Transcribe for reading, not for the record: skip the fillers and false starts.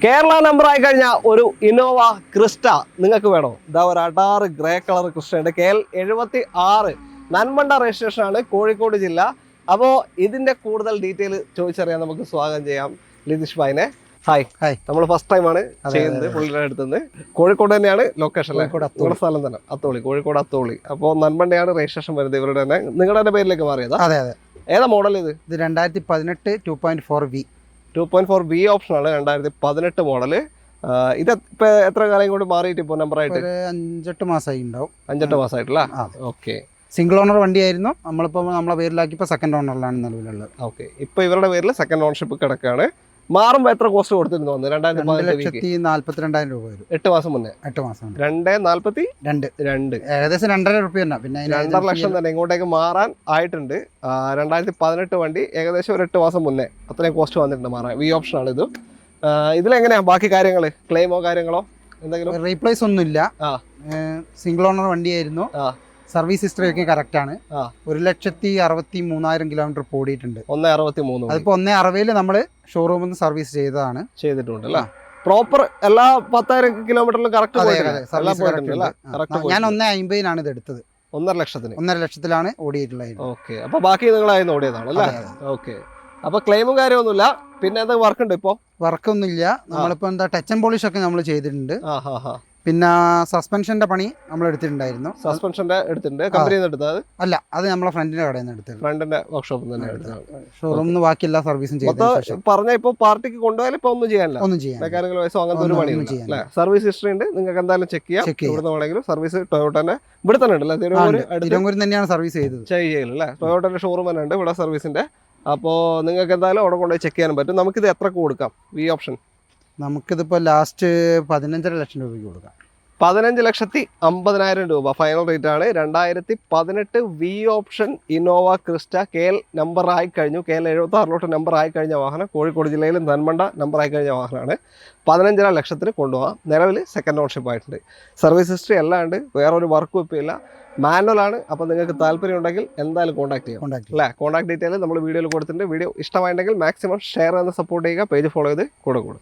കേരള നമ്പറായി കഴിഞ്ഞ ഒരു Innova Crysta നിങ്ങൾക്ക് വേണോ? ഇതാ ഒരു അടാറ് ഗ്രേ കളർ ക്രിസ്റ്റയുണ്ട്. KL76 നന്മണ്ട രജിസ്ട്രേഷൻ ആണ്, കോഴിക്കോട് ജില്ല. അപ്പോൾ ഇതിന്റെ കൂടുതൽ ഡീറ്റെയിൽ ചോദിച്ചറിയാൻ നമുക്ക് സ്വാഗതം ചെയ്യാം ലിതീഷ് ഭായിനെ. ഹായ്. നമ്മൾ ഫസ്റ്റ് ടൈമാണ് ചെയ്യുന്നത് പുള്ളിയുടെ അടുത്തുനിന്ന്. കോഴിക്കോട് തന്നെയാണ് ലൊക്കേഷൻ, നിങ്ങളുടെ സ്ഥലം തന്നെ അത്തോളി, കോഴിക്കോട് അത്തോളി. അപ്പോൾ നന്മണ്ടയാണ് രജിസ്ട്രേഷൻ വരുന്നത് ഇവരുടെ തന്നെ. നിങ്ങളുടെ തന്നെ പേരിലേക്ക് മാറിയതാ? അതെ അതെ. ഏതാ മോഡൽ ഇത്? 2018 2.4V 2.4V ഓപ്ഷൻ ആണ്, 2018 മോഡല്. ഇത് ഇപ്പൊ എത്ര കാലം കൊണ്ട് മാറിയിട്ട് ഇപ്പോൾ നമ്പറായിട്ട്? 5-8 മാസമായി ഉണ്ടാവും. 5-8 മാസമായിട്ടില്ല. ഓക്കെ. സിംഗിൾ ഓണർ വണ്ടിയായിരുന്നു. നമ്മളിപ്പോൾ നമ്മളെ പേരിലാക്കിയപ്പോൾ സെക്കൻഡ് ഓണറിലാണ് നിലവിലുള്ളത്. ഓക്കെ. ഇപ്പൊ ഇവരുടെ പേരിൽ സെക്കൻഡ് ഓണർഷിപ്പ് കിടക്കാണ്. മാറുമ്പോൾ എത്ര കോസ്റ്റ് കൊടുത്തിരുന്നു? 2,42,000 രൂപ വരും. 8 മാസം മുന്നേ. 8 മാസം 2,42 ഏകദേശം 2.5 രൂപ തന്നെ. പിന്നെ 2.5 ലക്ഷം തന്നെ ഇങ്ങോട്ടേക്ക് മാറാൻ ആയിട്ടുണ്ട്. 2018 വണ്ടി ഏകദേശം ഒരു 8 മാസം മുന്നേ അത്രയും കോസ്റ്റ് വന്നിട്ടുണ്ട് മാറാൻ. വി ഓപ്ഷൻ ആണ് ഇത്. ഇതിലെങ്ങനെയാ ബാക്കി കാര്യങ്ങൾ? ക്ലെയിമോ കാര്യങ്ങളോ എന്തെങ്കിലും? റീപ്ലേസ് ഒന്നുമില്ല. സിംഗിൾ ഓണർ വണ്ടിയായിരുന്നു. സർവീസ് ഹിസ്റ്ററി ഒക്കെ കറക്റ്റ് ആണ്. 1,63,000 കിലോമീറ്റർ ഓടിയിട്ടുണ്ട്. 1,63. അതിപ്പോ 1,60 നമ്മള് ഷോറൂമിൽ നിന്ന് സർവീസ് ചെയ്തിട്ടുണ്ട് അല്ലേ? പ്രോപ്പർ എല്ലാ 10,000 കിലോമീറ്ററിലും കറക്റ്റ്. ഞാൻ 1,50 ഇത് എടുത്തത്. 1.5 ലക്ഷത്തിലാണ് ഓടിയിട്ടുള്ളത്. ഓക്കെ. അപ്പൊ ബാക്കി നിങ്ങളായിരുന്നു ഓടിയതാണ് അല്ലേ? ഓക്കെ. അപ്പൊ ക്ലെയിമും കാര്യമൊന്നുമില്ല. പിന്നെ എന്താ വർക്ക് ഉണ്ട്? ഇപ്പൊ വർക്കൊന്നുമില്ല. നമ്മളിപ്പോ എന്താ ടച്ച് ആൻഡ് പോളിഷ് ഒക്കെ നമ്മൾ ചെയ്തിട്ടുണ്ട്. പിന്നെ സസ്പെൻഷന്റെ പണി നമ്മൾ എടുത്തിട്ടുണ്ടായിരുന്നു. സസ്പെൻഷന്റെ എടുത്തിട്ടുണ്ട്. കമ്പനിയിൽ നിന്ന് എടുത്തത് അല്ല, അത് നമ്മളെ ഫ്രണ്ടിന്റെ കടയിൽ നിന്ന് എടുത്തത്. ഫ്രണ്ടിന്റെ വർക്ക്ഷോപ്പിൽ തന്നെ എടുത്തത്. ഷോറൂമിൽ നിന്ന് ബാക്കി എല്ലാ സർവീസും ചെയ്തു. പറഞ്ഞ ഇപ്പൊ പാർട്ടിക്ക് കൊണ്ടുപോയാലും ഇപ്പൊ ഒന്നും ചെയ്യാനില്ല. മെക്കാനിക്കൽ വയസ്സോ അങ്ങനത്തെ ഒരു പണി അല്ലേ? സർവീസ് ഹിസ്റ്ററി ഉണ്ട്, നിങ്ങൾക്ക് എന്തായാലും ചെക്ക് ചെയ്യാം. ഇവിടുന്ന് വേണമെങ്കിലും സർവീസ് ടൊയോട്ടന്റെ ഇവിടെ തന്നെ ഉണ്ട്. തിരുവനന്തപുരം തന്നെയാണ് സർവീസ് ചെയ്തത്. ചെയ്യല്ലേ? ടൊയോട്ടന്റെ ഷോറൂം തന്നെ ഉണ്ട് ഇവിടെ സർവീസിന്റെ. അപ്പോൾ നിങ്ങൾക്ക് എന്തായാലും അവിടെ കൊണ്ടുപോയി ചെക്ക് ചെയ്യാൻ പറ്റും. നമുക്കിത് എത്ര കൊടുക്കാം? വി ഓപ്ഷൻ നമുക്കിതിപ്പോ ലാസ്റ്റ് 15.5 ലക്ഷം രൂപയ്ക്ക് കൊടുക്കാം. 15,50,000 രൂപ ഫൈനൽ റേറ്റ് ആണ്. 2018 V option Innova Crysta KL number ആയി കഴിഞ്ഞു. KL76 നമ്പർ ആയി കഴിഞ്ഞ വാഹനം. കോഴിക്കോട് ജില്ലയിൽ നന്മണ്ട നമ്പർ ആയി കഴിഞ്ഞ വാഹനമാണ്. 15.5 ലക്ഷത്തിന് കൊണ്ടുപോകാം. നിലവിൽ സെക്കൻഡ് ഓണർഷിപ്പ് ആയിട്ടുണ്ട്. സർവീസ് ഹിസ്റ്ററി എല്ലാം ഉണ്ട്. വേറൊരു വർക്കും ഇപ്പോൾ ഇല്ല. മാനുവൽ ആണ്. അപ്പോൾ നിങ്ങൾക്ക് താല്പര്യം ഉണ്ടെങ്കിൽ എന്തായാലും കോൺടാക്ട് ചെയ്യാം അല്ലേ? കോൺടാക്ട് ഡീറ്റെയിൽ നമ്മൾ വീഡിയോയിൽ കൊടുത്തിട്ടുണ്ട്. വീഡിയോ ഇഷ്ടമായിട്ടുണ്ടെങ്കിൽ മാക്സിമം ഷെയർ ചെയ്ത് സപ്പോർട്ട് ചെയ്യുക. പേജ് ഫോളോ ചെയ്ത് കൂടെ കൂടും.